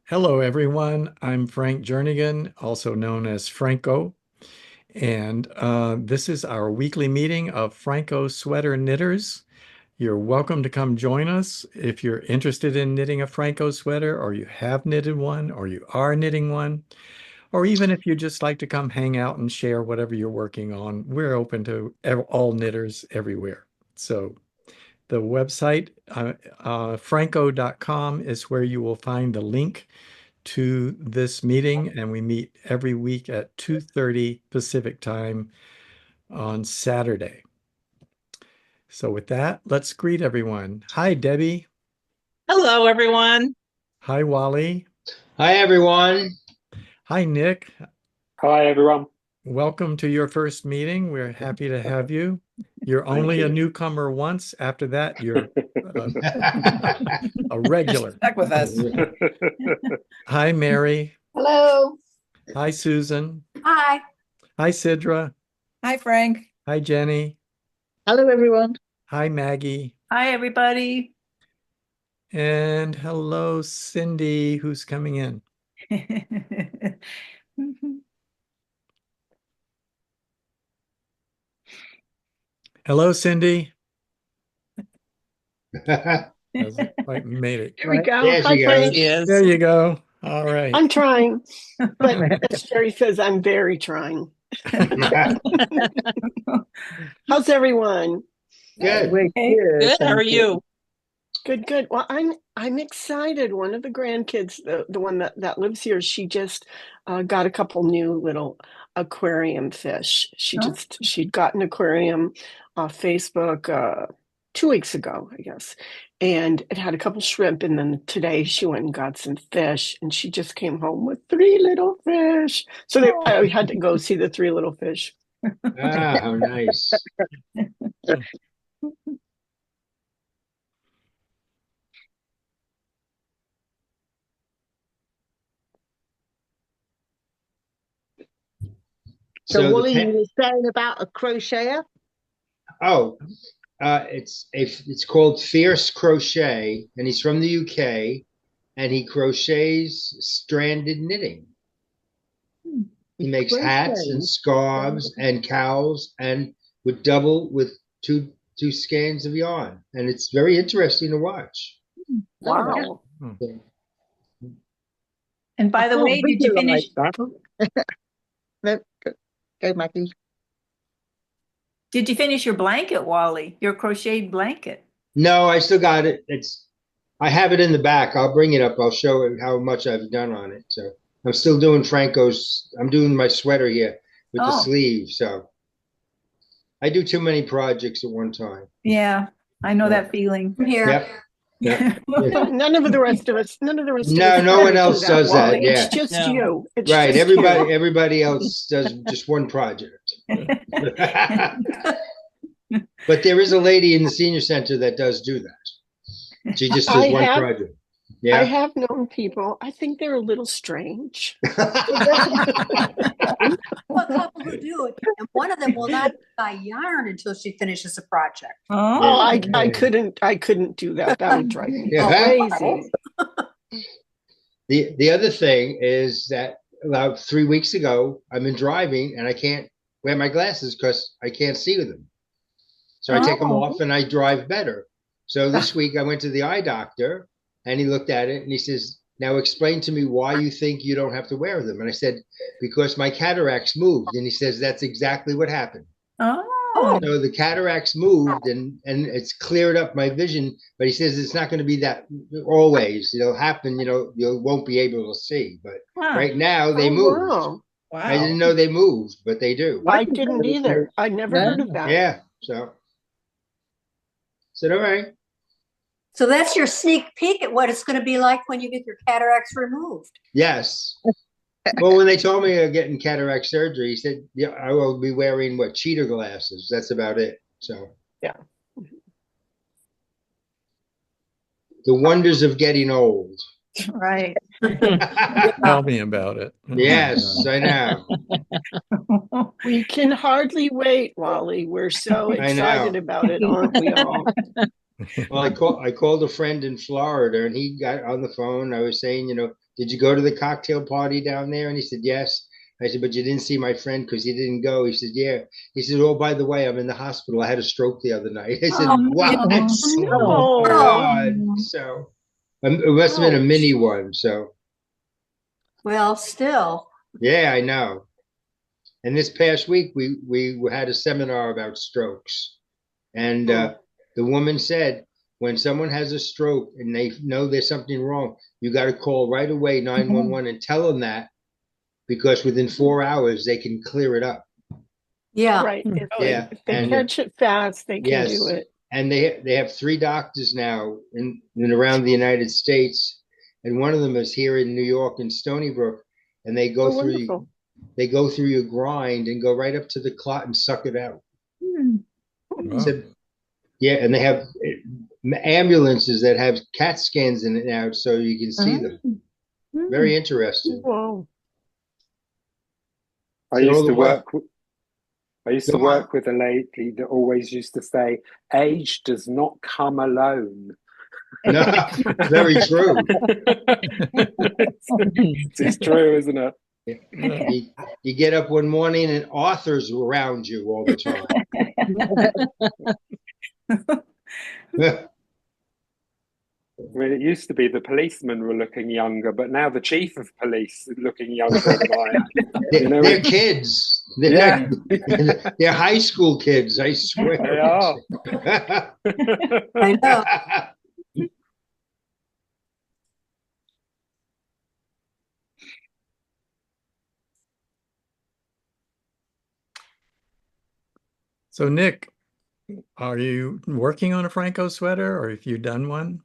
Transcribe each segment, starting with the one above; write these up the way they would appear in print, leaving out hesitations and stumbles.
Hello, everyone. I'm Frank Jernigan, also known as Phrancko, and this is our weekly meeting of Phrancko Sweater knitters. You're welcome to come join us if you're interested in knitting a Phrancko sweater, or you have knitted one, or you are knitting one, or even if you just like to come hang out and share whatever you're working on. We're open to all knitters everywhere. So the website, phrancko.com, is where you will find the link to this meeting, and we meet every week at 2:30 Pacific time on Saturday. So with that, let's greet everyone. Hi, Debbie. Hello, everyone. Hi, Wally. Hi, everyone. Hi, Nick. Hi, everyone. Welcome to your first meeting. We're happy to have you. You're Thank only a you. newcomer once. After that, you're a regular. Stuck with us. Hi, Mary. Hello. Hi, Susan. Hi. Hi, Sidra. Hi, Frank. Hi, Jenny. Hello, everyone. Hi, Maggie. Hi, everybody. And hello, Cindy, who's coming in. Hello, Cindy. Hasn't quite made it. Here we go. There Hi, she Frank. goes. There you go. All right. I'm trying, but as Sherry says, I'm very trying. How's everyone? Good. We're Good. good. How are thank you? Good, good. Well, I'm excited. One of the grandkids, the one that lives here, she just got a couple new little aquarium fish. She'd got an aquarium off Facebook 2 weeks ago, I guess, and it had a couple shrimp. And then today she went and got some fish, and she just came home with three little fish. So I had to go see the three little fish. Ah, how nice. So, the Wally, pa- you were saying about a crocheter? oh, it's called Fierce Crochet, and he's from the UK, and he crochets stranded knitting. He makes hats and Crochet. scarves and cowls, and with two skeins of yarn, and it's very interesting to watch. Wow. And by the I way, can't did you finish? visualize that. No, go, Maggie. Did you finish your blanket, Wally? Your crocheted blanket? No, I still got it. I have it in the back. I'll bring it up. I'll show it how much I've done on it. So I'm still doing I'm doing my sweater here with the Oh. sleeve. So I do too many projects at one time. Yeah, I know Yeah. that feeling. I'm here. Yep. Yep. So none of the rest of us No, do no one else does that. Wally. Yeah. It's just No. you. It's Right. just you. Everybody else does just one project. But there is a lady in the senior center that does do that. She just does one project. I Yeah. have known people. I think they're a little strange. A couple who do it, and one of them will not buy yarn until she finishes a project. Oh, Oh, I couldn't do that. That would drive me Yeah. crazy. The other thing is that about 3 weeks ago, I've been driving and I can't wear my glasses because I can't see with them. So I take them Oh. off and I drive better. So this week I went to the eye doctor and he looked at it and he says, "Now explain to me why you think you don't have to wear them." And I said, "Because my cataracts moved." And he says, "That's exactly what happened." Oh. So the cataracts moved and it's cleared up my vision, but he says it's not going to be that always. It'll happen, you won't be able to see. But Huh. right now they Oh, moved. wow. I didn't know they moved, but they do. I didn't either. I never heard of that. Yeah. So said, all right. So that's your sneak peek at what it's going to be like when you get your cataracts removed. Yes. Well, when they told me getting cataract surgery, he said, "Yeah, I will be wearing cheater glasses. That's about it." So Yeah. the wonders of getting old. Right. Tell me about it. Yes, I know. We can hardly wait, Wally. We're so I know. excited about it, aren't we all? Well, I called a friend in Florida, and he got on the phone. I was saying, did you go to the cocktail party down there? And he said, yes. I said, but you didn't see my friend because he didn't go. He said, yeah. He said, oh, by the way, I'm in the hospital. I had a stroke the other night. I said, Oh, what? no. Oh, No. God. So it must have been a Ouch. mini one. So, Well, still. yeah, I know. And this past week, we had a seminar about strokes. And the woman said, when someone has a stroke and they know there's something wrong, you got to call right away 911 and tell them that, because within 4 hours they can clear it up. Yeah. Right. Yeah, If they and catch it fast, they can yes, do it. and they have 3 doctors now in around the United States, and one of them is here in New York in Stony Brook, and they go Oh, through wonderful. your grind and go right up to the clot and suck it out. Wow. So, yeah, and they have ambulances that have CAT scans in it now, so you can see them. Very interesting. Whoa. I So all used the to work. Go on. work with a lady that always used to say, age does not come alone. No, very true. It's true, isn't it? You get up one morning and authors around you all the time. I mean, it used to be the policemen were looking younger, but now the chief of police is looking younger than I. You know, They're kids. Yeah. They're high school kids, I swear. They are. I know. So Nick, are you working on a Phrancko sweater, or have you done one?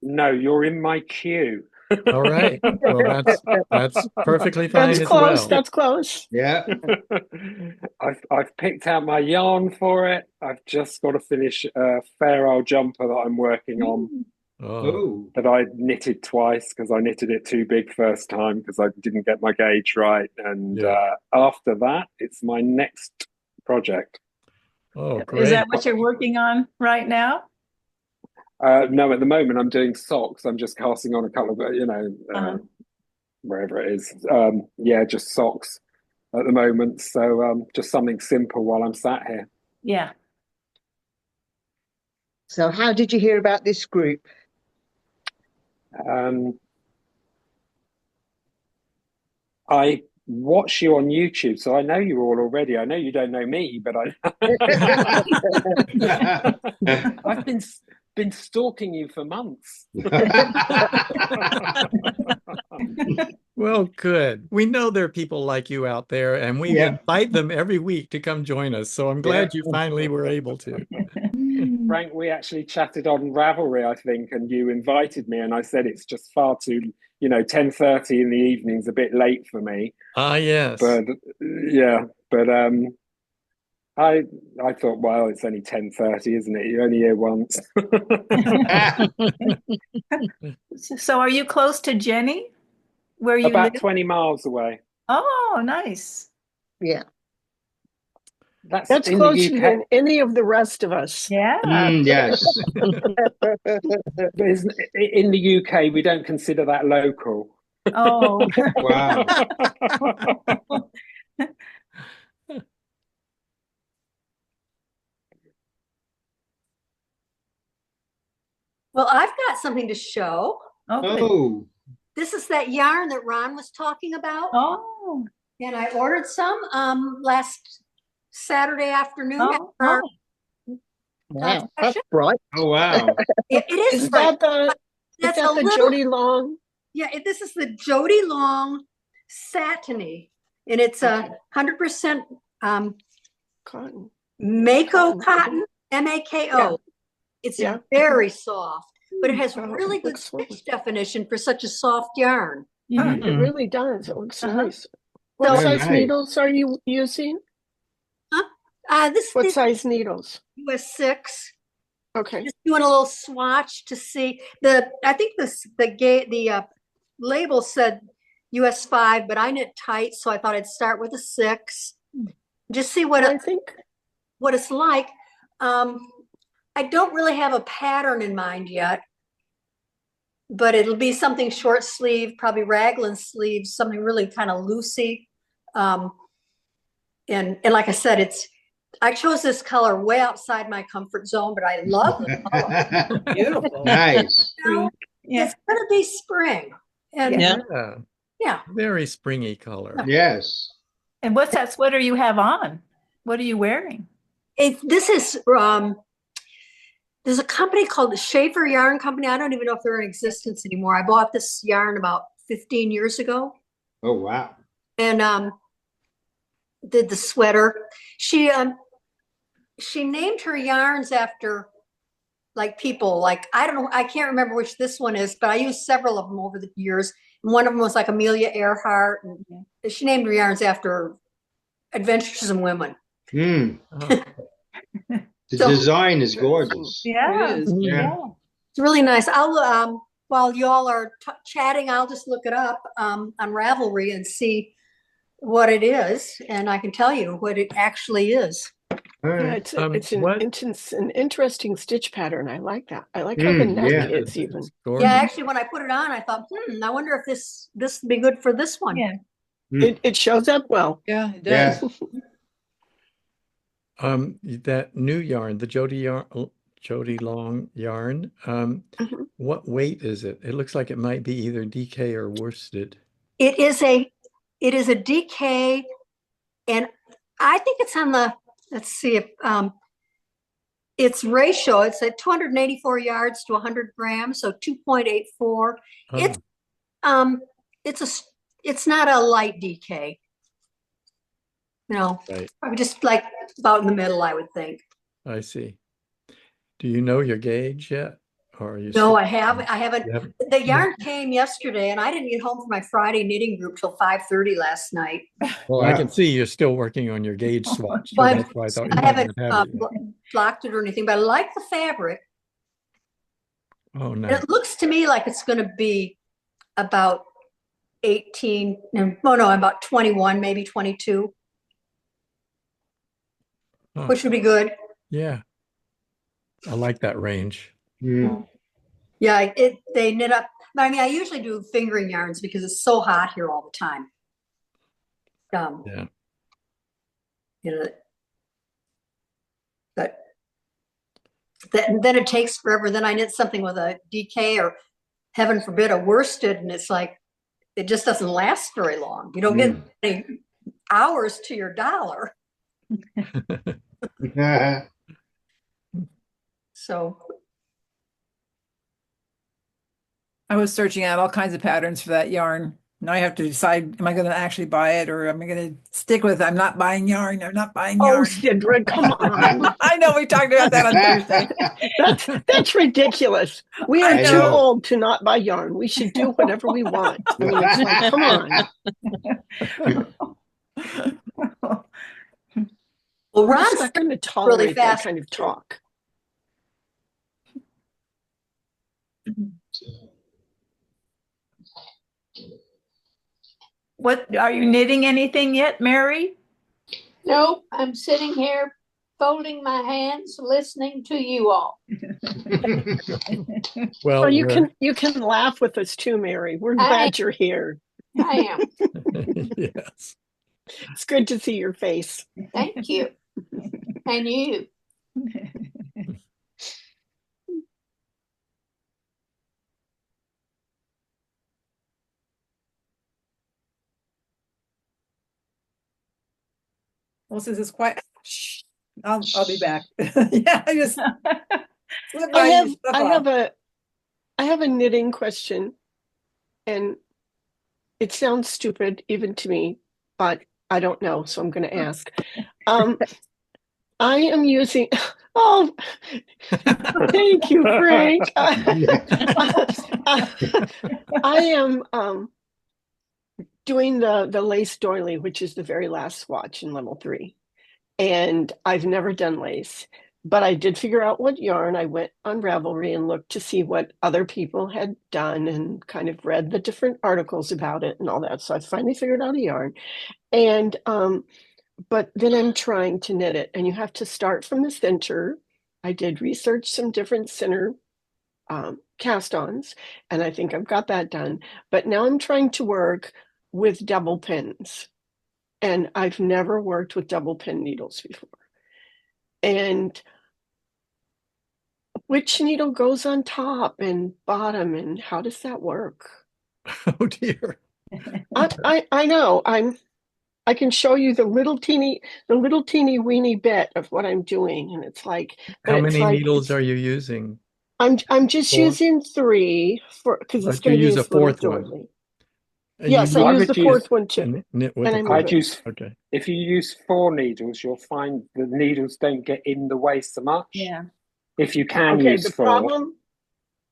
No, you're in my queue. All right. Well, that's perfectly fine That's as close. well. That's close. Yeah. I've picked out my yarn for it. I've just got to finish a fair old jumper that I'm working on Oh, Oh. that I knitted twice because I knitted it too big first time because I didn't get my gauge right. And Yeah. after that, it's my next project. oh, Is great. that what you're working on right now? No, at the moment I'm doing socks. I'm just casting on a couple of, wherever it is. Yeah, just socks at the moment. So just something simple while I'm sat here. Yeah. So how did you hear about this group? I watch you on YouTube, so I know you all already. I know you don't know me, but I've been stalking you for months. Well, good. We know there are people like you out there, and we Yeah. invite them every week to come join us. So I'm glad you finally were able to. Frank, we actually chatted on Ravelry, I think, and you invited me, and I said it's just far too, 10:30 in the evening's a bit late for me. Ah, yes. But yeah, but I thought, well, it's only 10:30, isn't it? You're only here once. So are you close to Jenny? Where you About live? 20 miles away. Oh, nice. Yeah. That's That's in the closer UK. than any of the rest of us. Yeah. Yes. In the UK, we don't consider that local. Oh. Wow. Well, I've got something to show. Okay. Oh. This is that yarn that Ron was talking about. Oh. And I ordered some last Saturday afternoon. Oh. after Oh. Wow. That's session. bright. Oh, wow. It is Is bright. that That's the a little, Jody Long? yeah, this is the Jody Long satiny, and it's a 100% Cotton. Mako cotton, M-A-K-O. Yeah. It's Yeah. very soft, but it has Oh, really it good looks lovely. stitch definition for such a soft yarn. Mhm. It really does. It looks Uh-huh. nice. What So- Very size nice. needles are you using? This What is size needles? US 6. Okay. Just doing a little swatch to see I think the label said US 5, but I knit tight, so I thought I'd start with a 6. Just see what I think it's like. I don't really have a pattern in mind yet. but it'll be something short sleeve, probably raglan sleeves, something really kind of loosey. And like I said, I chose this color way outside my comfort zone, but I love the color. Beautiful. Nice. Yeah. It's gonna be spring. And Yeah. yeah. Very springy color. Yes. And what's that sweater you have on? What are you wearing? This is there's a company called the Schaefer Yarn Company. I don't even know if they're in existence anymore. I bought this yarn about 15 years ago Oh, wow. and did the sweater. She named her yarns after like people, like I don't know, I can't remember which this one is, but I used several of them over the years. And one of them was like Amelia Earhart, and she named her yarns after adventuresome women. Mm. Oh, The design is gorgeous. Yeah. It is. Yeah. It's really nice. I'll while y'all are chatting, I'll just look it up on Ravelry and see what it is, and I can tell you what it actually is. All Yeah, right. it's an interesting stitch pattern. I like that. I like how the neck yeah. is even. Yeah, actually, when I put it on, I thought, I wonder if this would be good for this one. Yeah. It shows up well. Yeah, it Yeah. does. That new yarn, the Jody Long yarn, Mhm. what weight is it? It looks like it might be either DK or worsted. It is a DK, and I think it's on the, let's see if it's ratio. It's at 284 yards to 100 grams, so 2.84. Oh, It's not a light DK. No, right. probably just like about in the middle, I would think. I see. Do you know your gauge yet? Or are you No, still- I haven't. You haven't? The yarn came yesterday, and I didn't get home from my Friday knitting group till 5:30 last night. Well, I Wow. can see you're still working on your gauge swatch, so But that's why I thought you I might haven't not have it yet. blocked it or anything, but I like the fabric. Oh, And nice. it looks to me like it's going to be about 18, no, about 21, maybe 22, Huh. which would be good. Yeah. I like that range. Mm. Yeah, they knit up. I mean, I usually do fingering yarns because it's so hot here all the time. Yeah. You know, but then it takes forever. Then I knit something with a DK or heaven forbid a worsted, and it's like it just doesn't last very long. You don't get any hours to your dollar. So I was searching out all kinds of patterns for that yarn. Now I have to decide, am I going to actually buy it or am I going to stick with, I'm not buying yarn. I'm not buying Oh, yarn. Sidra, come on. I know we talked about that on Thursday. That's ridiculous. We are I too know. old to not buy yarn. We should do whatever we want. I mean, it's like, come on. well, We're Ron's just not going to tolerate that fast. kind of talk. What, are you knitting anything yet, Mary? Nope, I'm sitting here folding my hands, listening to you all. Well, Well, you can laugh with us too, Mary. We're glad you're here. I am. yes. It's good to see your face. Thank you. And you. Well, since it's quiet, shh, I'll be back. Yeah, I just slip by I your stuff off. have a knitting question, and it sounds stupid even to me, but I don't know, so I'm going to ask. I am using. Oh, thank you, Frank. I am doing the lace doily, which is the very last swatch in level 3, and I've never done lace. But I did figure out what yarn. I went on Ravelry and looked to see what other people had done and kind of read the different articles about it and all that. So I finally figured out a yarn. And but then I'm trying to knit it, and you have to start from the center. I did research some different center cast-ons, and I think I've got that done. But now I'm trying to work with double pins, and I've never worked with double pin needles before. And which needle goes on top and bottom, and how does that work? Oh dear. I know. I can show you the little teeny weeny bit of what I'm doing, and it's like, but How it's many like needles are you using? I'm just 4? using 3 because it's But you going to be use a this little 4th one. doily. And Yes, I you I use the would use 4th one too, knit with and a I move fourth. I'd it. use Okay. if you use 4 needles, you'll find the needles don't get in the way so much. Yeah. If you can Okay, use 4,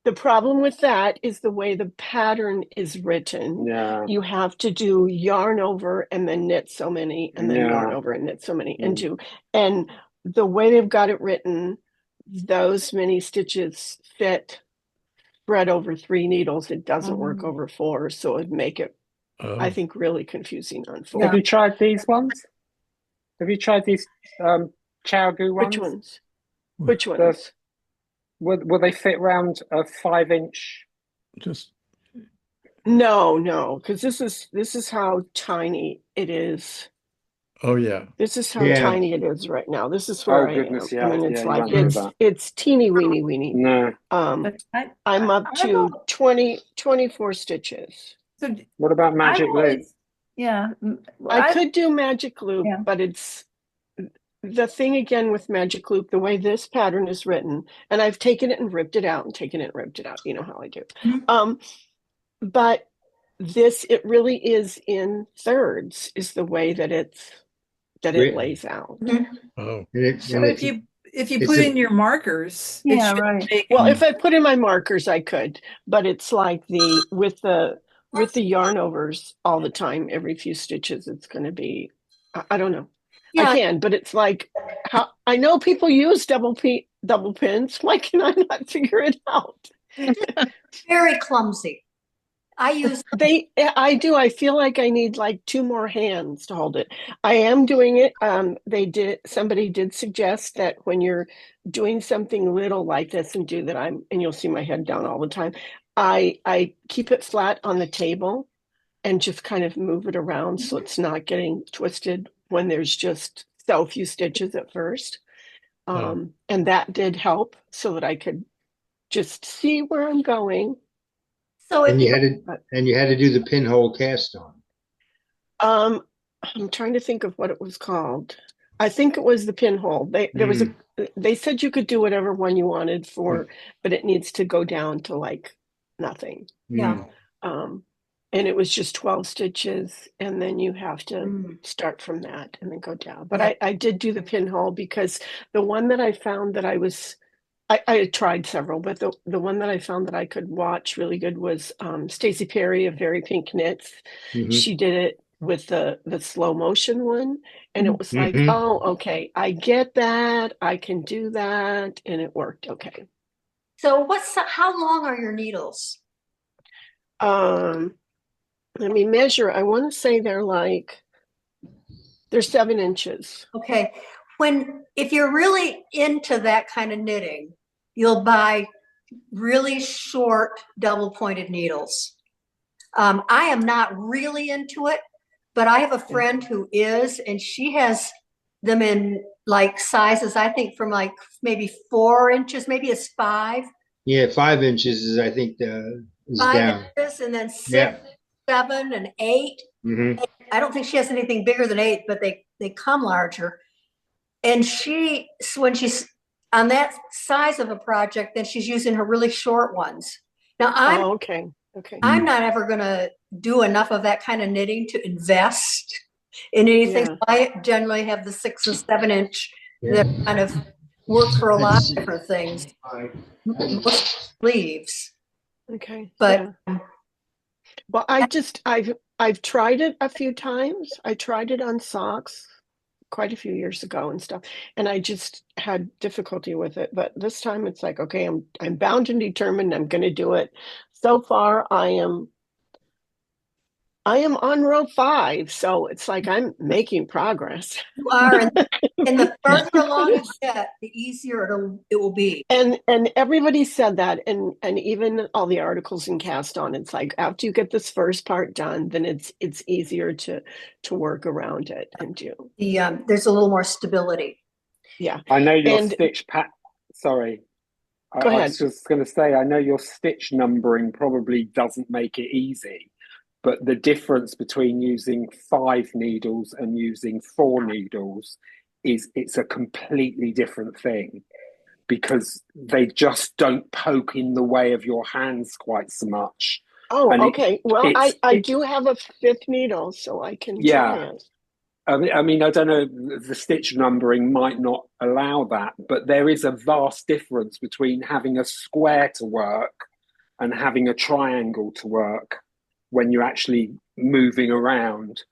the problem with that is the way the pattern is written. yeah, You have to do yarn over and then knit so many, and then yarn yeah. over and knit so many, and the way they've got it written, those many stitches fit spread over 3 needles. It doesn't work over 4, so it'd make it, I Oh, think, really confusing on 4. Have you tried these ones? Have you tried these Chowgu ones? Which ones? Which The, ones? will they fit round a 5-inch? just No, because this is how tiny it is. oh yeah. This is how Yeah. tiny it is right now. This is where Oh I goodness, am. I yeah, mean, yeah. it's You like won't do that. it's teeny weeny weeny. No. But I'm up I've to al- 24 stitches. so What about I've magic loop? always, yeah. I could do magic loop, Yeah. but it's the thing again with magic loop, the way this pattern is written, and I've taken it and ripped it out and taken it and ripped it out. You know how I do. Mhm. But this, it really is in thirds, is the way that it Written. lays out. Oh, So if you it's put a- in your markers, it Yeah, should right. make Well, if I put in my markers, I could, but it's like with the yarn overs all the time, every few stitches, it's going to be, I don't know. I Yeah, can, but it's like how I know people use double pins. Why can I not figure it out? very clumsy. I use I do. I feel like I need like 2 more hands to hold it. I am doing it. Somebody did suggest that when you're doing something little like this and you'll see my head down all the time. I keep it flat on the table and just kind of move it around so it's not getting twisted when there's just so few stitches at first. And that did help so that I could just see where I'm going. so if and you you had to do the pinhole cast on. I'm trying to think of what it was called. I think it was the pinhole. They said you could do whatever one you wanted but it needs to go down to like nothing. yeah. And it was just 12 stitches, and then you have to start from that and then go down. But I did do the pinhole because the one that I found that I had tried several, but the one that I found that I could watch really good was Stacey Perry of Very Pink Knits. She did it with the slow motion one, and it was like, oh, okay, I get that, I can do that, and it worked okay. So how long are your needles? Let me measure. I want to say they're 7 inches. Okay. If you're really into that kind of knitting, you'll buy really short double pointed needles. I am not really into it, but I have a friend who is, and she has them in like sizes, I think from like maybe 4 inches, maybe it's 5. Yeah, 5 inches is I think is 5 down. inches, and then 6, Yeah. 7, and 8. I don't think she has anything bigger than 8, but they come larger. And when she's on that size of a project, then she's using her really short ones. Now okay. I'm not ever going to do enough of that kind of knitting to invest in anything. Yeah. So I generally have the 6 and 7 inch that kind of work for a lot of different things. Most sleeves. Okay. But well, I've tried it a few times. I tried it on socks quite a few years ago and stuff, and I just had difficulty with it. But this time it's like, okay, I'm bound and determined. I'm going to do it. So far, I am on row 5, so it's like I'm making progress. You are, and the further along you get, the easier it will be. And everybody said that, and even all the articles in Cast On, it's like after you get this first part done, then it's easier to work around it and do. There's a little more stability. Yeah. I know your And stitch sorry. Go I ahead. was just going to say, I know your stitch numbering probably doesn't make it easy, but the difference between using 5 needles and using 4 needles it's a completely different thing, because they just don't poke in the way of your hands quite so much. Oh, And okay. Well, I do have a 5th needle, so I can try it. I mean, I don't know, the stitch numbering might not allow that, but there is a vast difference between having a square to work and having a triangle to work when you're actually moving around.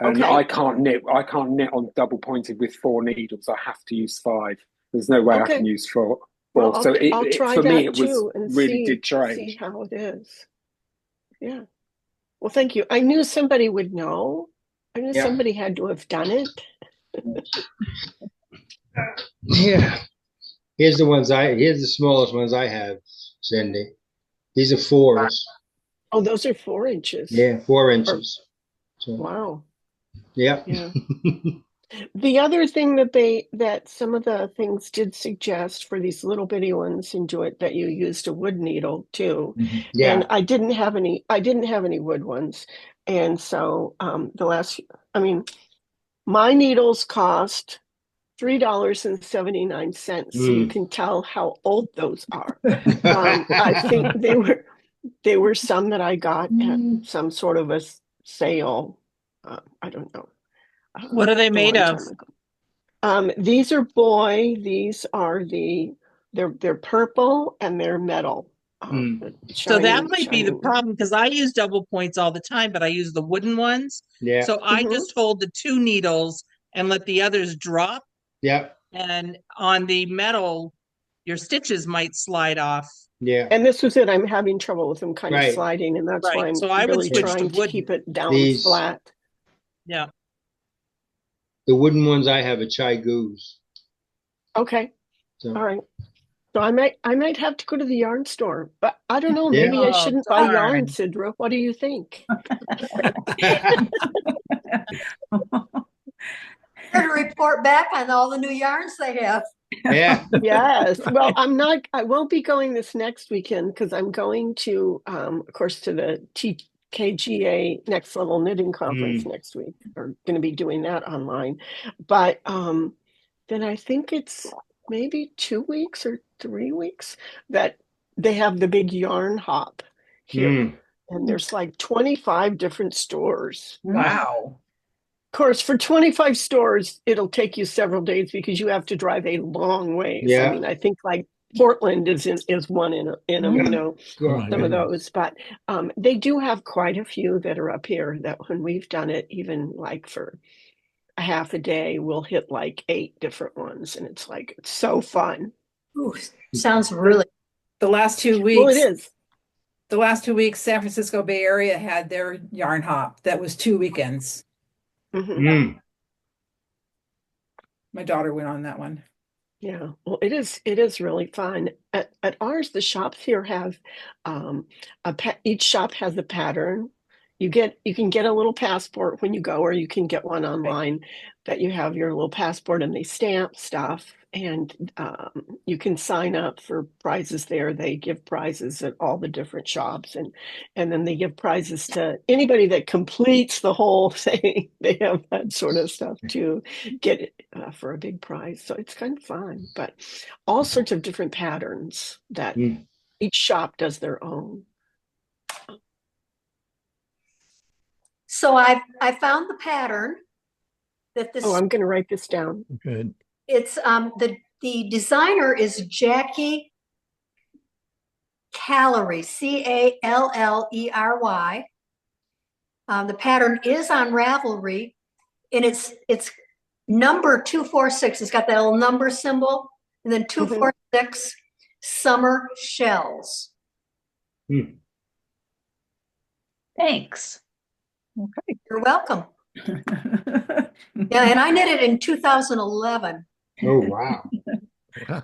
And Okay. I can't knit on double pointed with 4 needles. I have to use 5. There's no way I can use 4. Well, So I'll try for that me, it was too and really see did change. how it is. Yeah. Well, thank you. I knew somebody would know. I knew somebody had to have done it. Yeah. Here's the smallest ones I have, Cindy. These are 4s. Oh, those are 4 inches. Yeah, 4 inches. So, wow. yeah. The other thing that some of the things did suggest for these little bitty ones and do it, that you used a wood needle too. Yeah. And I didn't have any wood ones. And so my needles cost $3.79. So you can tell how old those are. I think they were some that I got at some sort of a sale. I don't know. What are they made of? These are boy. These are they're purple and they're metal. So that might be the problem, because I use double points all the time, but I use the wooden ones. Yeah. So I just hold the 2 needles and let the others drop. Yeah. And on the metal, your stitches might slide off. Yeah. And this was it. I'm having trouble with them kind of sliding, and that's why I'm really trying to keep it down flat. Yeah. The wooden ones I have are chai goos. Okay. So. All right. So I might have to go to the yarn store, but I don't know. Maybe I shouldn't buy yarn, Sidra. What do you think? To report back on all the new yarns they have. Yeah. Yes. Well, I won't be going this next weekend because I'm going to, of course, to the TKGA Next Level Knitting Conference next week. We're going to be doing that online. But then I think it's maybe 2 weeks or 3 weeks that they have the big yarn hop here. And there's like 25 different stores. Wow. Of course, for 25 stores, it'll take you several days because you have to drive a long ways. Yeah. I mean, I think like Portland is one in them, you know, some of those. But they do have quite a few that are up here that when we've done it, even like for a half a day, we'll hit like 8 different ones. And it's like, it's so fun. Ooh, sounds really. The last 2 weeks. Well, it is. The last 2 weeks, San Francisco Bay Area had their yarn hop. That was 2 weekends. My daughter went on that one. Yeah, well, it is really fun. At ours, the shops here have each shop has a pattern. You can get a little passport when you go, or you can get one online that you have your little passport and they stamp stuff, and you can sign up for prizes there. They give prizes at all the different shops, and then they give prizes to anybody that completes the whole thing. They have that sort of stuff to get for a big prize. So it's kind of fun, but all sorts of different patterns that each shop does their own. So I found the pattern that this. Oh, I'm going to write this down. Good. It's the designer is Jackie Callery, Callery. The pattern is on Ravelry, and it's number 246. It's got that little number symbol, and then 246 summer shells. Thanks. You're welcome. Yeah, and I knit it in 2011. Oh, wow. Wow.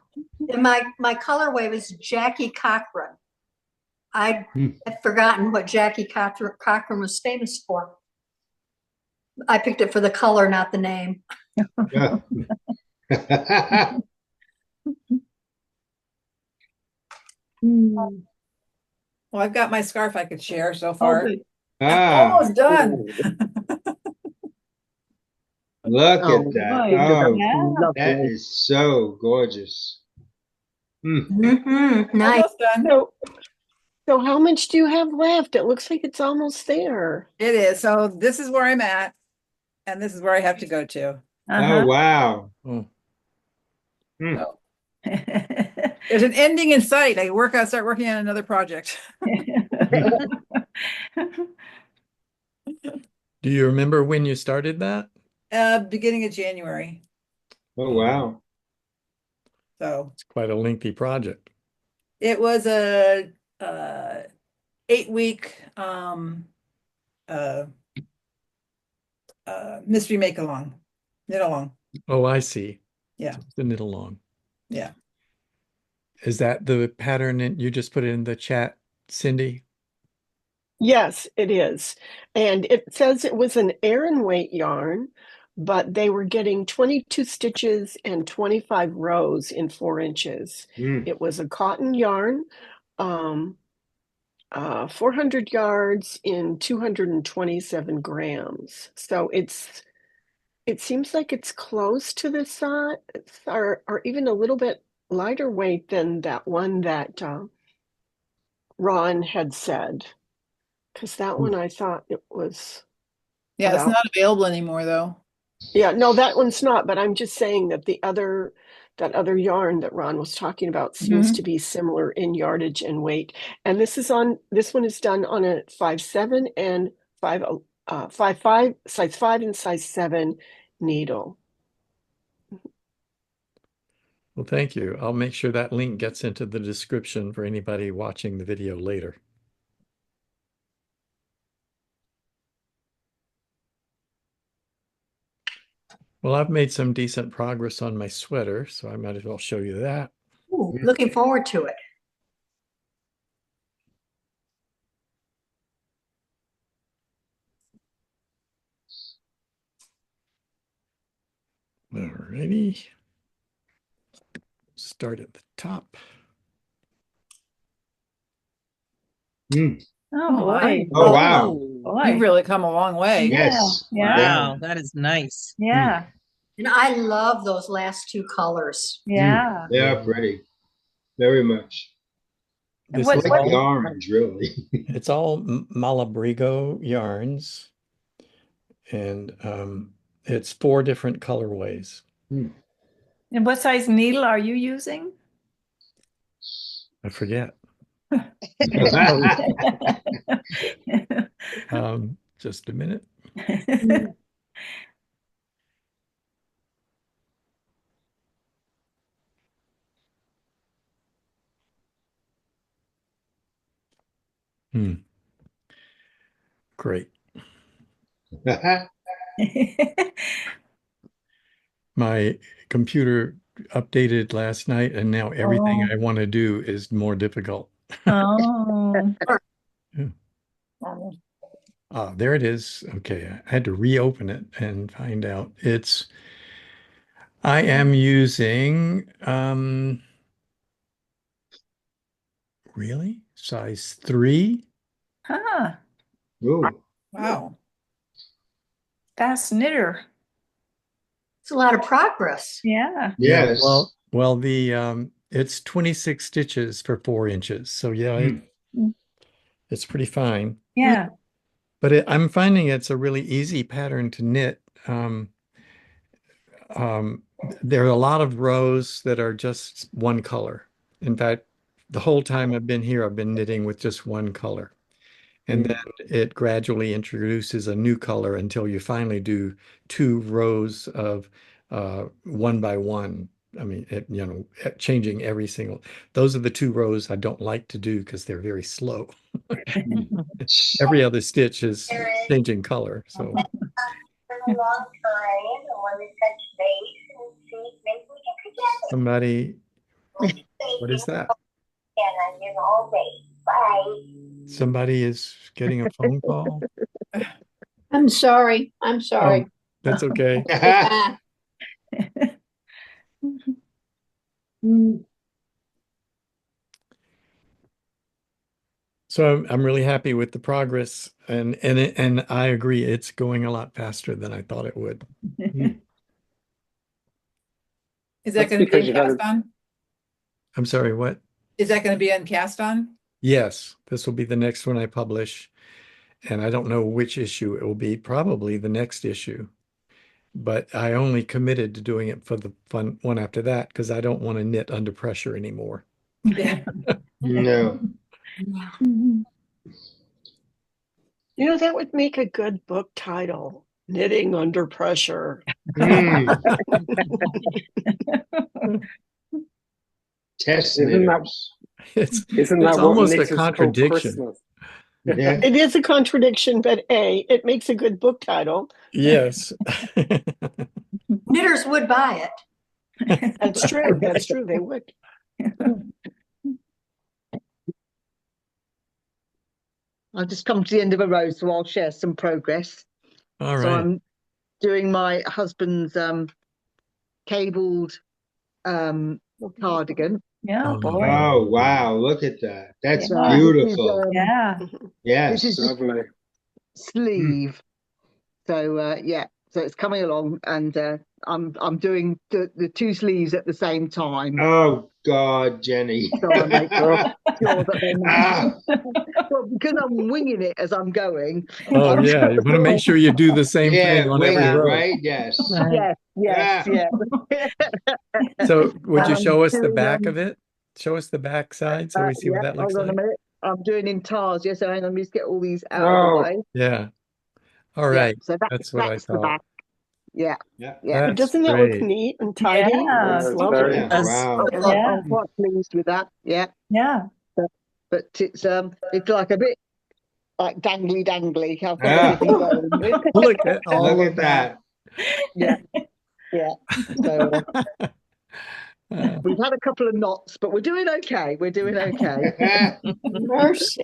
And my colorway was Jackie Cochran. I Hmm. had forgotten what Jackie Cochran was famous for. I picked it for the color, not the name. Yeah. Well, I've got my scarf I could share so Oh, far. good. Ah, Almost done. look Oh, at that. boy, Oh, Yeah. that lovely. is so gorgeous. Hmm. Nice. Almost done. So how much do you have left? It looks like it's almost there. It is. So this is where I'm at, and this is where I have to go to. Oh, Uh-huh. wow. Oh, Hmm. So there's an ending in sight. I start working on another project. do you remember when you started that? Beginning of January. Oh, wow. So It's quite a lengthy project. it was a 8-week mystery make along, knit along. Oh, I see. Yeah. So it's the knit along. Yeah. Is that the pattern and you just put it in the chat, Cindy? Yes, it is. And it says it was an Aran weight yarn, but they were getting 22 stitches and 25 rows in 4 inches. Hmm. It was a cotton yarn, 400 yards in 227 grams. So it seems like it's close to the size, or even a little bit lighter weight than that one that Ron had said. Because that one I thought it was Yeah, it's about, not available anymore though. yeah, no, that one's not, but I'm just saying that that other yarn that Ron was talking about seems to be similar in yardage and weight. And this one is done on a 5/7 and 5/5, size 5 and size 7 needle. Well, thank you. I'll make sure that link gets into the description for anybody watching the video later. Well, I've made some decent progress on my sweater, so I might as well show you that. Ooh, looking forward to it. Alrighty. Start at the top. Hmm. Oh, boy. Oh, wow. Boy. You've really come a long way. Yes. Yeah. Wow, that is nice. Yeah. And I love those last 2 colors. Yeah. They are pretty. Very much. And This what- is Like what- the orange, really. It's all Malabrigo yarns, and it's 4 different colorways. And what size needle are you using? I forget. Just a minute. Great. My computer updated last night, and now everything I want to do is more difficult. Oh. Ah, there it is. Okay, I had to reopen it and find out. I am using, really? Size 3? Huh. Ooh. Wow. Fast knitter. It's a lot of progress. Yeah. Yeah, Yes. well, it's 26 stitches for 4 inches. So yeah, it's pretty fine. Yeah. But I'm finding it's a really easy pattern to knit. There are a lot of rows that are just one color. In fact, the whole time I've been here, I've been knitting with just one color. And then it gradually introduces a new color until you finally do 2 rows of 1 by 1 I mean, changing every single, those are the two rows I don't like to do because they're very slow. Every other stitch is changing color. So somebody, what is that? Somebody is getting a phone call. I'm sorry. I'm sorry. Oh, that's okay. Ah, So I'm really happy with the progress, and I agree, it's going a lot faster than I thought it would. Is that That's going to be because in you've had cast on? I'm sorry, what? Is that going to be in cast on? Yes, this will be the next one I publish, and I don't know which issue it will be, probably the next issue. But I only committed to doing it for the fun one after that because I don't want to knit under pressure anymore. Yeah. No. You know, that would make a good book title, Knitting Under Pressure. Mm. Test Isn't that knitters. It's isn't it's that what almost a knitters call contradiction. Christmas? Yeah. It is a contradiction, but it makes a good book title. Yes. Knitters would buy it. That's true. That's true. They would. I've just come to the end of a row, so I'll share some progress. All So right. I'm doing my husband's cabled cardigan. Yeah, Oh, boy. Oh, wow. Look at that. That's So beautiful. Yeah. Yes. This is the Lovely. sleeve. So yeah, so it's coming along, and I'm doing the two sleeves at the same time. Oh, God, Jenny. So I make sure that they're Ah, well, because I'm winging it as I'm going. Oh I'm yeah, you want to make sure you do the same thing yeah, on wing every it, row. right? Yes. Yes, yes, Ah. yeah. So would you I'm show us the doing, back of it? Show us the back side so we see what yeah, that looks hold on a like. minute. I'm doing in tars. Yes, so hang on, let me just get all these out of the Oh, way. Yeah. All Yeah, right. so That's what I that's the thought. back. Yeah, Yeah. yeah. That's Doesn't that look great. neat and tidy? Yeah, It's it's lovely. very Yeah. Yes. Wow. Yeah. I'm quite pleased with that. Yeah, Yeah. but it's like a bit like dangly. I've got Ah. everything going with. Look at all Look of at that. Yeah, yeah. So Uh, we've had a couple of knots, but we're doing okay. We're doing okay. mercy.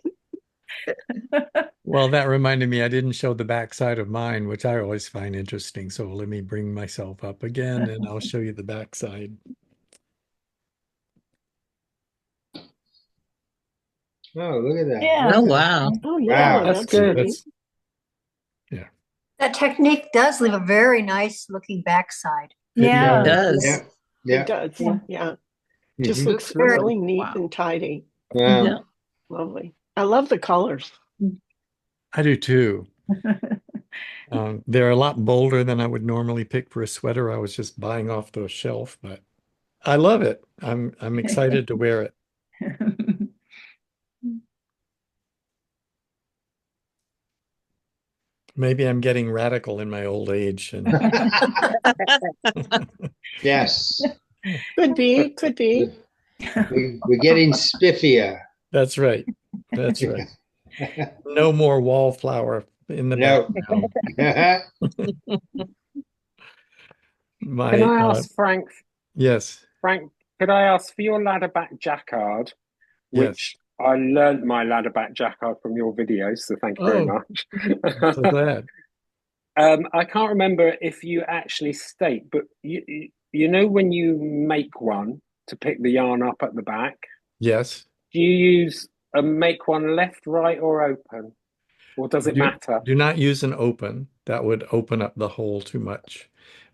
well, that reminded me, I didn't show the back side of mine, which I always find interesting. So let me bring myself up again and I'll show you the back side. Oh, look at that. Yeah. Oh, wow. Oh yeah, Wow. That's good. neat. That's, That technique does leave a very nice looking backside. It Yeah. It does. Yeah. It Yeah. does. Yeah. Yeah. Just Mhm. looks Very- really neat Wow. and tidy. Wow. Yeah. Lovely. I love the colors. I do too. They're a lot bolder than I would normally pick for a sweater. I was just buying off the shelf, but I love it. I'm excited to wear it. Maybe I'm getting radical in my old age. And Yes. Could be. Could be. We're getting spiffier. that's right. That's right. No more wallflower in the No. background. can My I ask Frank? yes, Frank, could I ask for your ladderback jacquard, yes. which I learned my ladderback jacquard from your videos, so thank you very Oh, much. I'm so glad. I can't remember if you actually state, but you know when you make one to pick the yarn up at the back, Yes. do you use a make one left, right, or open? Or does it matter? Do not use an open. That would open up the hole too much.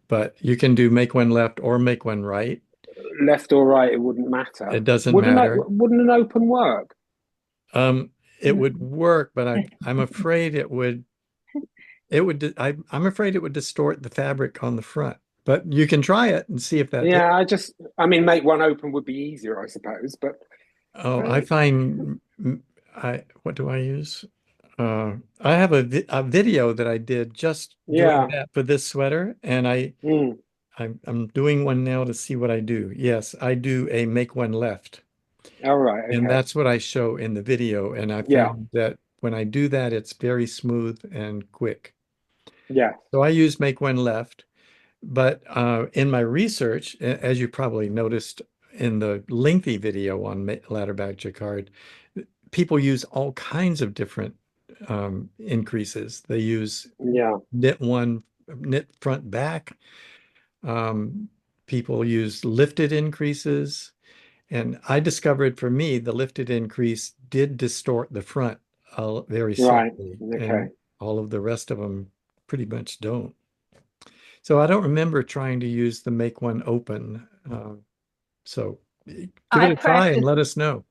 But you can do make one left or make one right. Left or right, it wouldn't matter. It doesn't matter. Wouldn't an open work? It would work, but I'm afraid I'm afraid it would distort the fabric on the front. But you can try it and see if that. Yeah, I mean, make one open would be easier, I suppose. But Oh, I find what do I use? I have a video that I did just doing that for this sweater, and I I'm doing one now to see what I do. Yes, I do a make one left. All right. Okay. And that's what I show in the video. And I Yeah. found that when I do that, it's very smooth and quick. Yeah. So I use make one left. But in my research, as you probably noticed in the lengthy video on ladderback jacquard, people use all kinds of different increases. They use knit front back. People use lifted increases. And I discovered for me, the lifted increase did distort the front very slightly. Okay. And all of the rest of them pretty much don't. So I don't remember trying to use the make one open. So give it a try and let us know.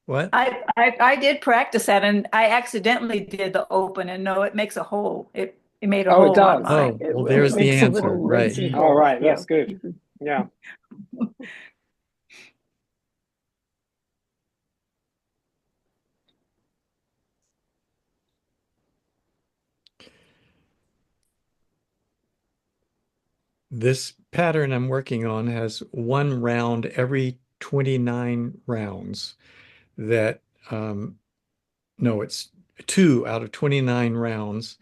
What? I did practice that, and I accidentally did the open, and no, it makes a hole. It made a Oh, hole it does. on mine. Oh, well, there's the answer, right? All right, that's good. Yeah. This pattern I'm working on has one round every 29 rounds. That no, it's 2 out of 29 rounds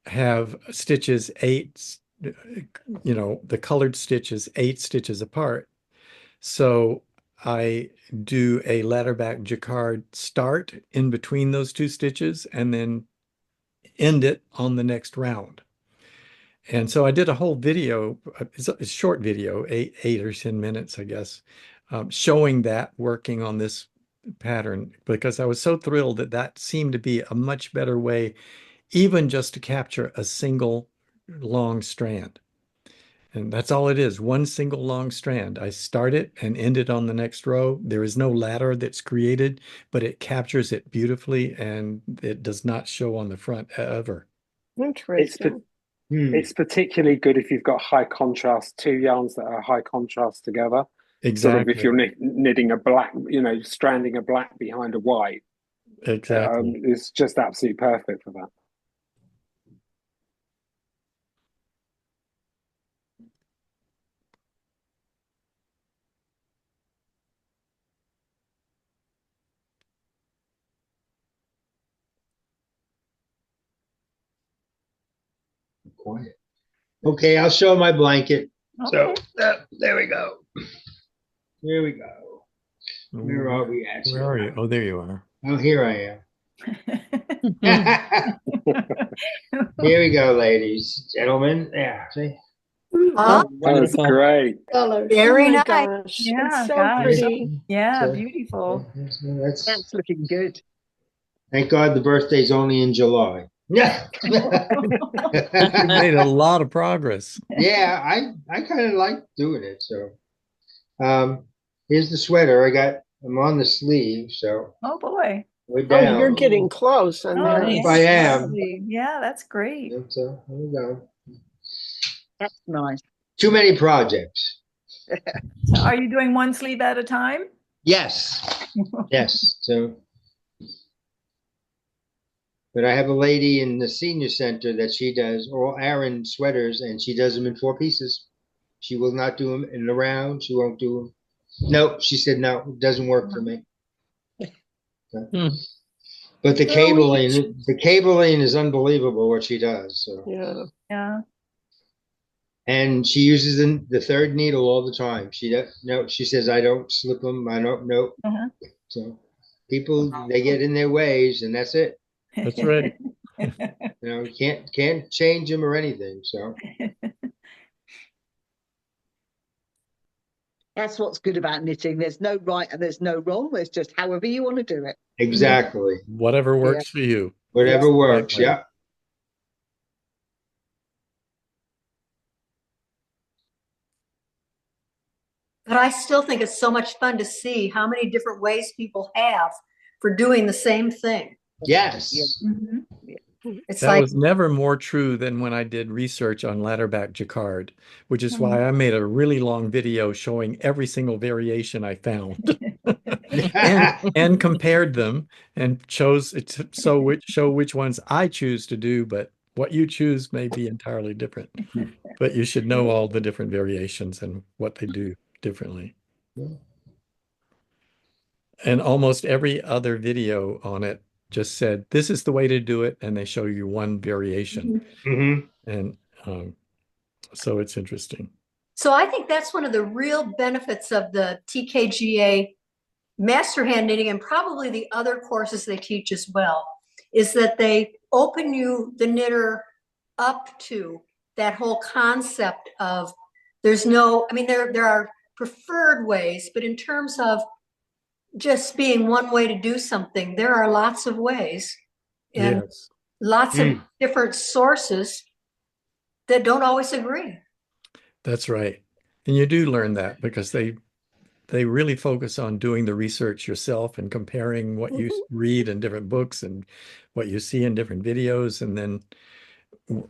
have stitches 8, the colored stitches 8 stitches apart. So I do a ladderback jacquard start in between those 2 stitches and then end it on the next round. And so I did a whole video, it's a short video, 8 or 10 minutes, I guess, showing that working on this pattern, because I was so thrilled that that seemed to be a much better way, even just to capture a single long strand. And that's all it is, one single long strand. I start it and end it on the next row. There is no ladder that's created, but it captures it beautifully, and it does not show on the front ever. Interesting. It's particularly good if you've got high contrast, 2 yarns that are high contrast together. Exactly. Sort of if you're knitting a black, stranding a black behind a white. Exactly. It's just absolutely perfect for that. Quiet. Okay, I'll show my blanket. Okay. So there we go. Here we go. Where are we at? Where are you? Oh, there you are. Oh, here I am. Here we go, ladies, gentlemen. Yeah, see? Oh, That's great. very Oh my nice. gosh, Yeah, it's so gosh. pretty. Yeah, So, beautiful. That's looking good. Thank God the birthday's only in July. Yeah. You made a lot of progress. Yeah, I kind of like doing it. So here's the sweater. I'm on the sleeve, so Oh boy. we're Oh, down. you're getting close on Oh, that. Nice. I am. lovely. Yeah, that's great. So here we go. That's nice. Too many projects. So are you doing one sleeve at a time? Yes. Yes. So but I have a lady in the senior center that she does all Aran sweaters, and she does them in 4 pieces. She will not do them in the round. She won't do them. Nope. She said, no, it doesn't work for me. But the cabling is unbelievable what she does. So. Yeah. Yeah. And she uses the third needle all the time. She says, I don't slip them. I don't know. So people, they get in their ways, and that's it. That's right. You can't change them or anything. So That's what's good about knitting. There's no right and there's no wrong. There's just however you want to do it. exactly. Whatever works for you. Whatever works. Right. Yeah. But I still think it's so much fun to see how many different ways people have for doing the same thing. Yes. Mhm. It's That like, was never more true than when I did research on ladderback jacquard, which is why I made a really long video showing every single variation I found and compared them and chose it show which ones I choose to do, but what you choose may be entirely different. but you should know all the different variations and what they do differently. And almost every other video on it just said, this is the way to do it. And they show you one variation. And so it's interesting. So I think that's one of the real benefits of the TKGA master hand knitting, and probably the other courses they teach as well, is that they open you, the knitter, up to that whole concept of there's no, I mean, there are preferred ways, but in terms of just being one way to do something, there are lots of ways and lots of different sources that don't always agree. That's right. And you do learn that because they really focus on doing the research yourself and comparing what you read in different books and what you see in different videos, and then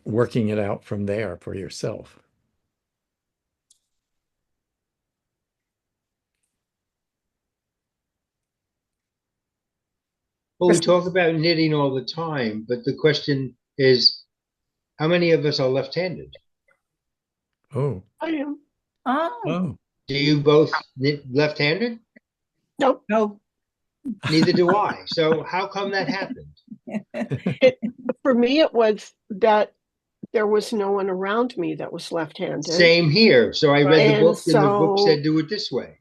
working it out from there for yourself. Well, we talk about knitting all the time, but the question is, how many of us are left-handed? Oh. I am. Oh. Do you both knit left-handed? Nope. No. Neither do I. So how come that happened? For me, it was that there was no one around me that was left-handed. Same here. So I read the book, and the book so, said do it this way.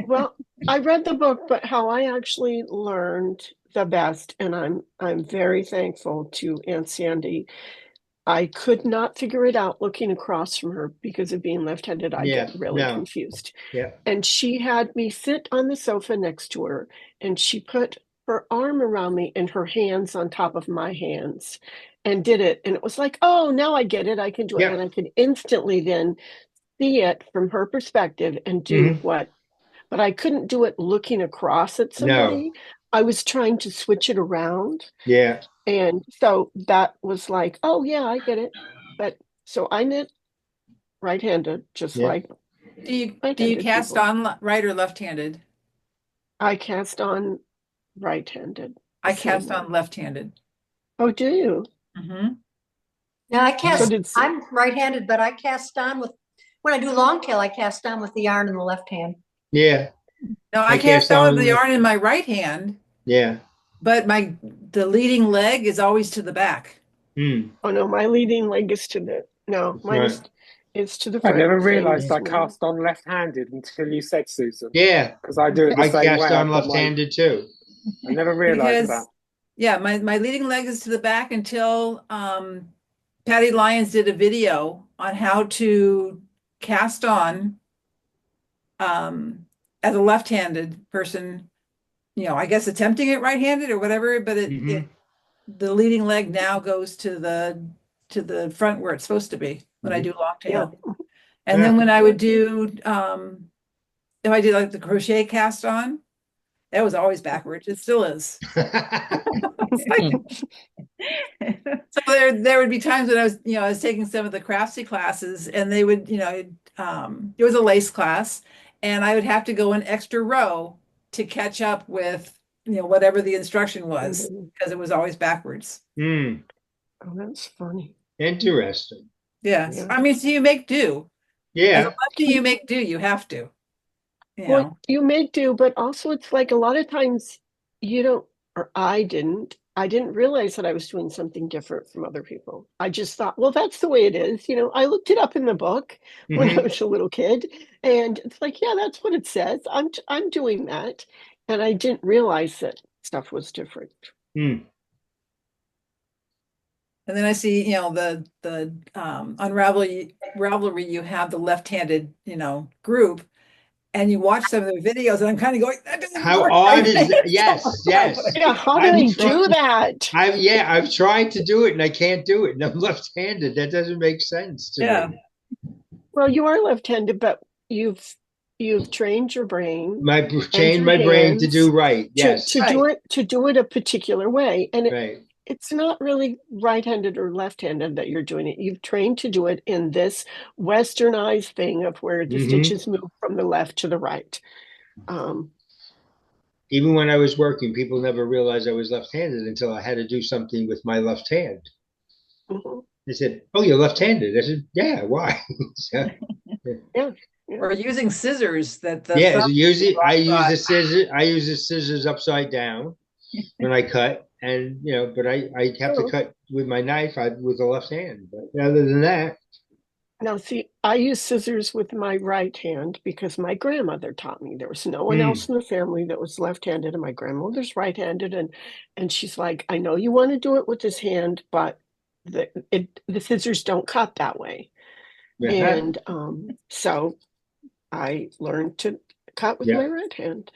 well, I read the book, but how I actually learned the best, and I'm very thankful to Aunt Sandy. I could not figure it out looking across from her because of being left-handed. I get really confused. Yeah. And she had me sit on the sofa next to her, and she put her arm around me and her hands on top of my hands and did it. And it was like, oh, now I get it. I can do it. And I could instantly then see it from her perspective and do what, but I couldn't do it looking across at somebody. I was trying to switch it around. Yeah. And so that was like, oh yeah, I get it. But so I knit right-handed, just like. Do you cast on right or left-handed? I cast on right-handed. I cast on left-handed. Oh, do you? Yeah, I cast. I'm right-handed, but I cast on with, when I do long tail, I cast on with the yarn in the left hand. Yeah. No, I cast on with the yarn in my right hand. Yeah. But the leading leg is always to the back. Oh no, my leading leg is to the mine is to the front. I never realized I cast on left-handed until you said, Susan. Yeah. Because I do it the same way. I cast on left-handed too. I never realized that. Yeah, my leading leg is to the back until Patty Lyons did a video on how to cast on as a left-handed person, I guess attempting it right-handed or whatever, but the leading leg now goes to the front where it's supposed to be when I do long tail. And then when I would do if I did like the crochet cast on, that was always backwards. It still is. So there would be times when I was taking some of the craftsy classes, and they would, it was a lace class, and I would have to go an extra row to catch up with, whatever the instruction was, because it was always backwards. Oh, that's funny. Interesting. Yes. I mean, so you make do. Yeah. As a lefty, you make do. You have to. Well, you make do, but also it's like a lot of times you don't, or I didn't realize that I was doing something different from other people. I just thought, well, that's the way it is. I looked it up in the book when I was a little kid, and it's like, yeah, that's what it says. I'm doing that. And I didn't realize that stuff was different. And then I see, the on Ravelry, you have the left-handed, group, and you watch some of their videos, and I'm kind of going, that doesn't how work. odd is that? Yes. Yeah, how do I do that? I've tried to do it and I can't do it, and I'm left-handed. That doesn't make sense to me. Well, you are left-handed, but you've trained your brain. Trained my brain to do right. Yes. To do it a particular way. And it's not really right-handed or left-handed that you're doing it. You've trained to do it in this westernized thing of where the stitches move from the left to the right. Even when I was working, people never realized I was left-handed until I had to do something with my left hand. They said, "Oh, you're left-handed." I said, "Yeah, why?" So, Yeah. Or using scissors that the yeah, thumb so is usually I use outside. the scissors. I use the scissors upside down when I cut, and but I have to Oh. cut with my knife with the left hand. But other than that, Now, see, I use scissors with my right hand because my grandmother taught me. There was no one else in the family that was left-handed, and my grandmother's right-handed. And she's like, I know you want to do it with this hand, but the scissors don't cut that way. And so I learned to cut with my right hand.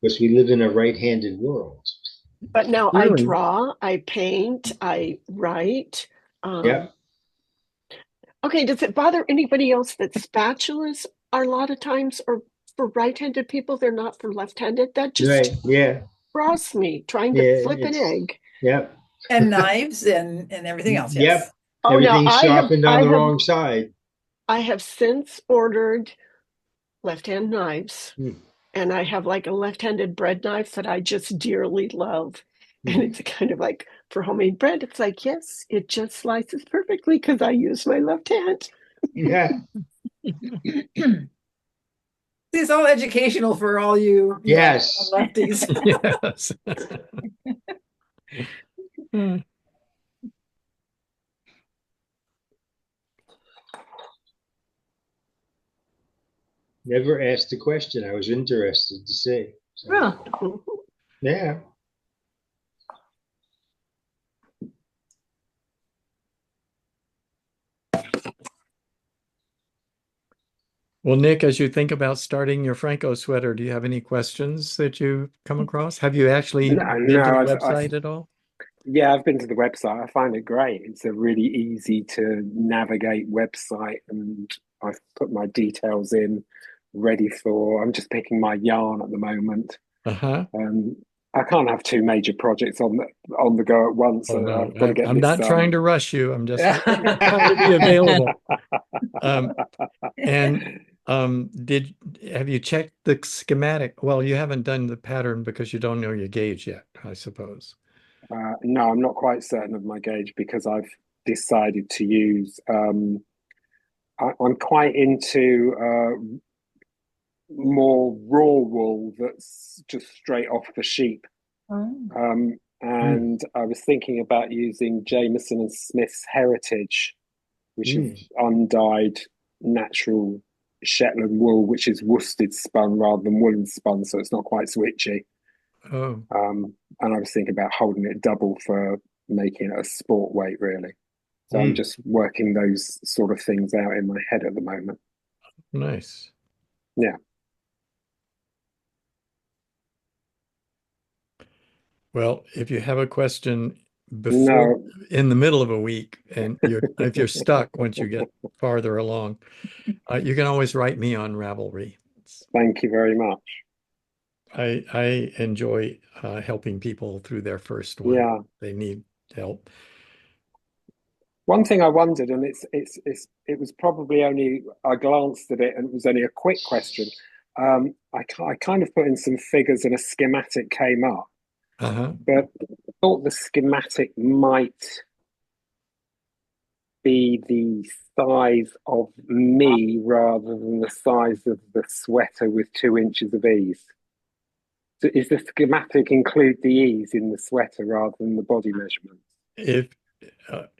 because we live in a right-handed world. But now I Really? draw, I paint, I write. Yeah. Okay, does it bother anybody else that spatulas are a lot of times are for right-handed people? They're not for left-handed. That just Right. Yeah. crossed me trying to Yeah. flip an egg. Yep. And knives and everything else. Yep. Yes. Oh, now Everything's sharpened on the wrong side. I have since ordered left-hand knives, Hmm. and I have like a left-handed bread knife that I just dearly love. And it's kind of like for homemade bread, it's like, yes, it just slices perfectly because I use my left hand. Yeah. It's all educational for all you Yes. lefties. Yes. Never asked the question. I was interested to see. So, yeah. Well, Nick, as you think about starting your Phrancko sweater, do you have any questions that you come across? Have you actually been to the website at all? Yeah, I've been to the website. I find it great. It's a really easy to navigate website, and I've put my details in ready for. I'm just picking my yarn at the moment. Uh-huh. I can't have two major projects on the go at once. Oh, no. I've got to get I'm this. not trying to rush you. I'm just trying to be available. Have you checked the schematic? Well, you haven't done the pattern because you don't know your gauge yet, I suppose. No, I'm not quite certain of my gauge because I've decided to use. I'm quite into more raw wool that's just straight off the sheep. And I was thinking about using Jameson and Smith's Heritage, which is undyed natural Shetland wool, which is worsted spun rather than woolen spun, so it's not quite switchy. Oh. And I was thinking about holding it double for making it a sport weight, really. So I'm just working those sort of things out in my head at the moment. Nice. Yeah. Well, if you have a question before in the middle of a week, and if you're stuck once you get farther along, you can always write me on Ravelry. Thank you very much. I enjoy helping people through their first one. Yeah. They need help. One thing I wondered, and it was probably only I glanced at it and it was only a quick question. I kind of put in some figures and a schematic came up, but I thought the schematic might be the size of me rather than the size of the sweater with 2 inches of ease. So is the schematic include the ease in the sweater rather than the body measurement? If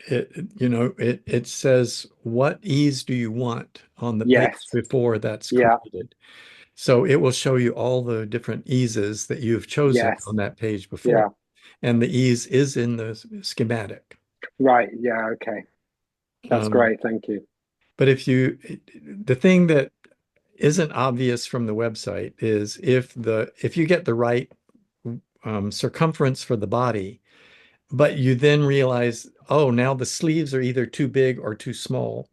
it says what ease do you want on the page before that's created. So it will show you all the different eases that you've chosen on that page before. And the ease is in the schematic. Right. Yeah. Okay. That's great. Thank you. But the thing that isn't obvious from the website is if you get the right circumference for the body, but you then realize, oh, now the sleeves are either too big or too small,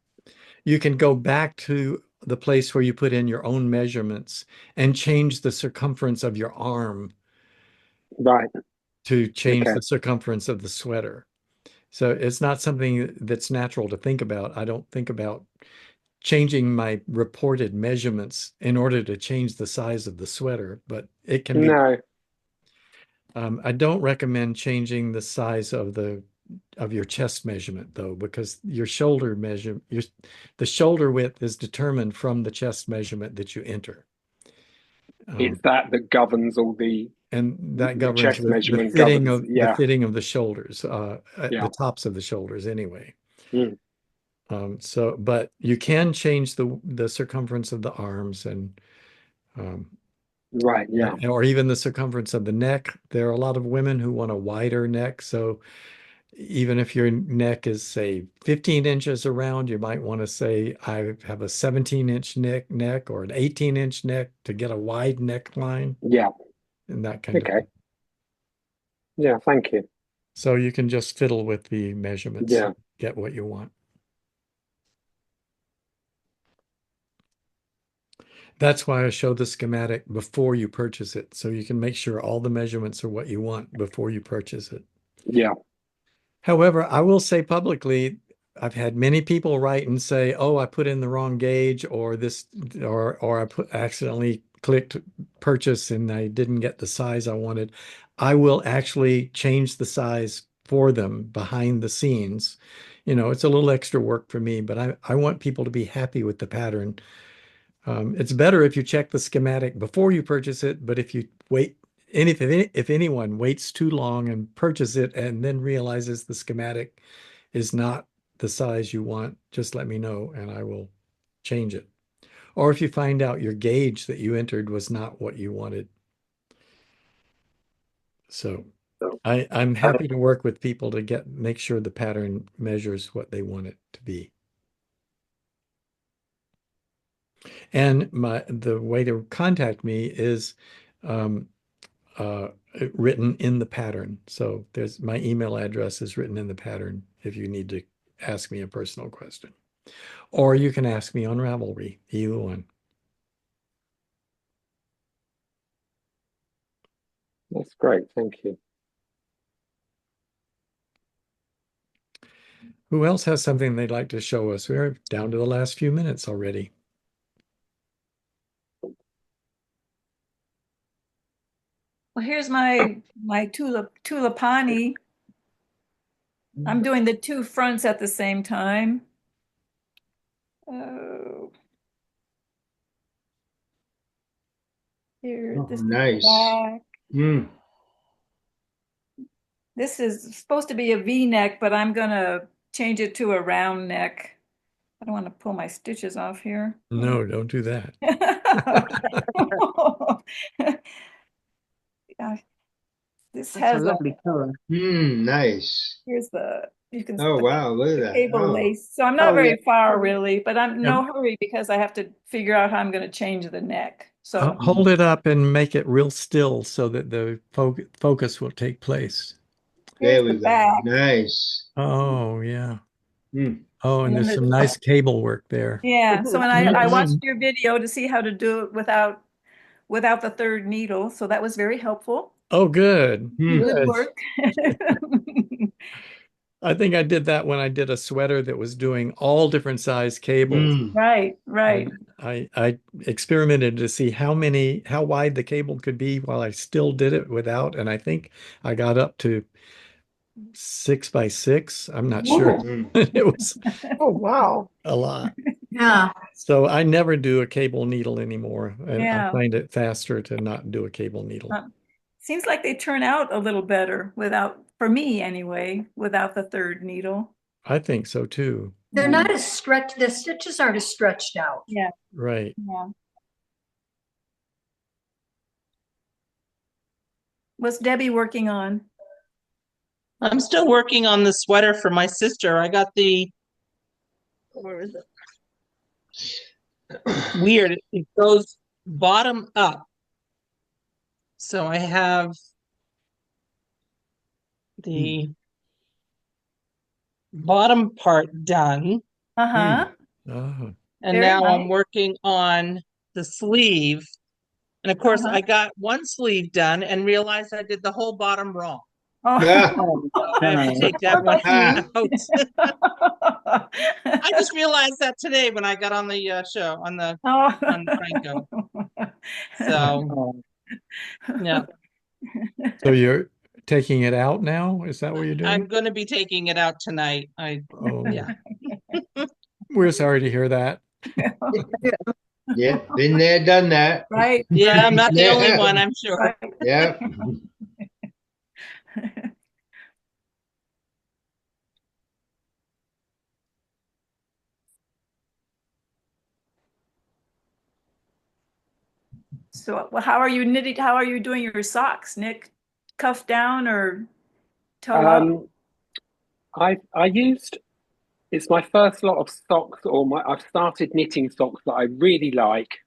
you can go back to the place where you put in your own measurements and change the circumference of your arm. Right. To change the circumference of the sweater. So it's not something that's natural to think about. I don't think about changing my reported measurements in order to change the size of the sweater, but it can be. I don't recommend changing the size of the your chest measurement though, because your shoulder measure the shoulder width is determined from the chest measurement that you enter. It's that governs all and that governs chest the measurement fitting governs. of Yeah. the fitting of the shoulders, at Yeah. the tops of the shoulders anyway. Mm. So, but you can change the circumference of the arms and Right. Yeah. or even the circumference of the neck. There are a lot of women who want a wider neck. So even if your neck is, say, 15 inches around, you might want to say, I have a 17-inch neck or an 18-inch neck to get a wide neckline. Yeah. And that kind of Okay. thing. Yeah. Thank you. So you can just fiddle with the measurements, Yeah. get what you want. That's why I show the schematic before you purchase it, so you can make sure all the measurements are what you want before you purchase it. Yeah. However, I will say publicly, I've had many people write and say, "Oh, I put in the wrong gauge, or this, or I accidentally clicked purchase and I didn't get the size I wanted." I will actually change the size for them behind the scenes. It's a little extra work for me, but I want people to be happy with the pattern. It's better if you check the schematic before you purchase it, but if you wait, and if anyone waits too long and purchase it and then realizes the schematic is not the size you want, just let me know and I will change it. Or if you find out your gauge that you entered was not what you wanted. So I'm happy to work with people to make sure the pattern measures what they want it to be. And the way to contact me is written in the pattern. So my email address is written in the pattern if you need to ask me a personal question. Or you can ask me on Ravelry, either one. That's great. Thank you. Who else has something they'd like to show us? We're down to the last few minutes already. Well, here's my tulipani. I'm doing the two fronts at the same time. Oh. Here, this Nice. is the back. This is supposed to be a V-neck, but I'm gonna change it to a round neck. I don't want to pull my stitches off here. No, don't do that. Yeah. This That's has a lovely color. Nice. here's you can Oh, wow. Look at that. cable Oh. lace. So I'm not Oh, very yeah. far really, but I'm no hurry because I have to figure out how I'm going to change the neck. So Hold it up and make it real still so that the focus will take place. here's There we the go. back. Nice. Oh, yeah. Mm. Oh, and And then there's some nice cable work there. Yeah. So when I watched Mhm. your video to see how to do it without the third needle, so that was very helpful. Oh, good. Hmm. Good Good. work. I think I did that when I did a sweater that was doing all different size cables. Right, right. I experimented to see how wide the cable could be while I still did it without, and I think I got up to 6 by 6. I'm not sure. It was Oh, wow. a lot. Yeah. So I never do a cable needle anymore, and I Yeah. find it faster to not do a cable needle. Seems like they turn out a little better for me anyway, without the third needle. I think so too. They're not as stretched, the stitches aren't as stretched out. Yeah. Right. Yeah. What's Debbie working on? I'm still working on the sweater for my sister. I got where is it? Weird. It goes bottom up. So I have the bottom part done. Uh-huh. Oh. And Very now I'm nice. working on the sleeve. And of course, I got one sleeve done and realized I did the whole bottom wrong. Yeah. I have to take that one Ah. out. I just realized that today when I got on the show on Phrancko. So, yeah. So you're taking it out now? Is that what you're doing? I'm going to be taking it out tonight. Oh, Yeah. we're sorry to hear that. Yeah, been there, done that. Right. Yeah, I'm not the Yeah. only one, I'm sure. Right. Yeah. So how are you knitting? How are you doing your socks, Nick? Cuff down or toe up? I used, it's my first lot of socks, I've started knitting socks that I really like,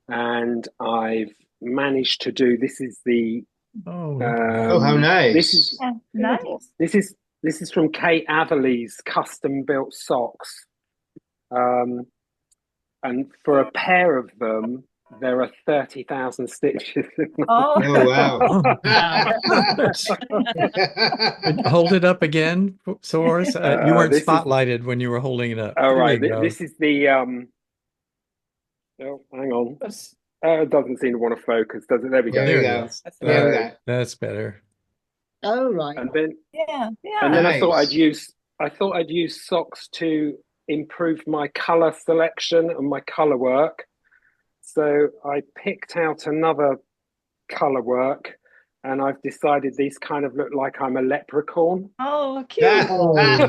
and I've managed to do, this is the Oh, Oh, how nice. Nice. This is from Kate Averley's custom built socks. And for a pair of them, there are 30,000 stitches. Oh, Oh, wow. hold it up again, Source. You weren't this is- spotlighted when you were holding it up. All There right, you go. this is the oh, hang on. It doesn't seem to want to focus, does it? There we go. There you There it go. is. There we go. That's better. Oh, right. And then yeah. and then Nice. I thought I'd use socks to improve my color selection and my color work. So I picked out another color work, and I've decided these kind of look like I'm a leprechaun. Oh, cute. Oh, nice.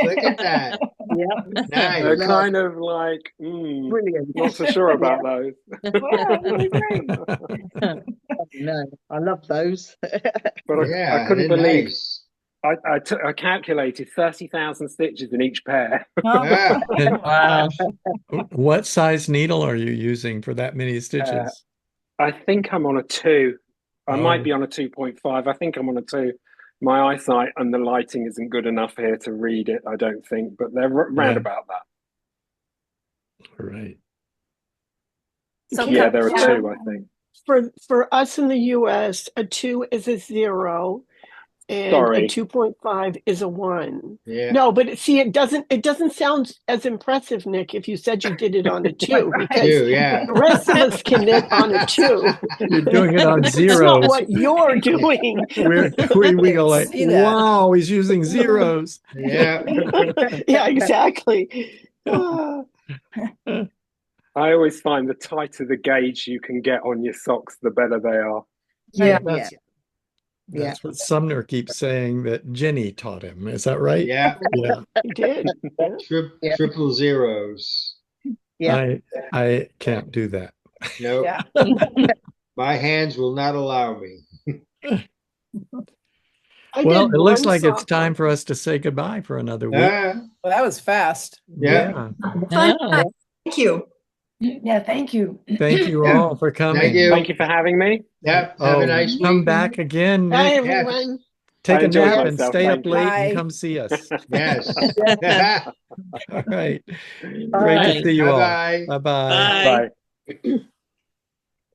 Look at that. Yeah. Nice. They're kind of like, Brilliant. not so sure about those. Wow, really great. No, I love those. But Yeah, I couldn't they're believe nice. I calculated 30,000 stitches in each pair. Oh, Yeah. And Wow. what size needle are you using for that many stitches? I think I'm on a 2. I might Oh. be on a 2.5. I think I'm on a 2. My eyesight and the lighting isn't good enough here to read it, I don't think, but they're round Yeah. about that. Right. So Yeah, there are yeah. 2, I think. For us in the US, a 2 is a 0 and Sorry. a 2.5 is a 1. Yeah. No, but see, it doesn't sound as impressive, Nick, if you said you did it on a 2, because Two, yeah. the rest of us can knit on a 2. You're doing it on That's zeros. not what you're doing. we go like, See that. wow, he's using zeros. Yeah. Yeah, exactly. Ah. I always find the tighter the gauge you can get on your socks, the better they are. Yeah. That's, that's what Sumner keeps saying that Jenny taught him. Is that right? Yeah. Yeah. You did. Yeah. Triple zeros. Yeah. I can't do that. Nope. Yeah. My hands will not allow me. I Well, did it looks one like it's sock time for us to say goodbye for another week. Ah, Well, that was fast. yeah. Thank you. Yeah, thank you. Thank you Yeah. all for coming. Thank you. Thank you for having me. Yeah. Have a nice Come week. back again, Bye, Nick. everyone. Take I a enjoyed nap and myself, stay up thank you. late Bye. and come see us. Yes. All right. Great Bye. to see you all. Bye-bye. Bye-bye. Bye. Bye.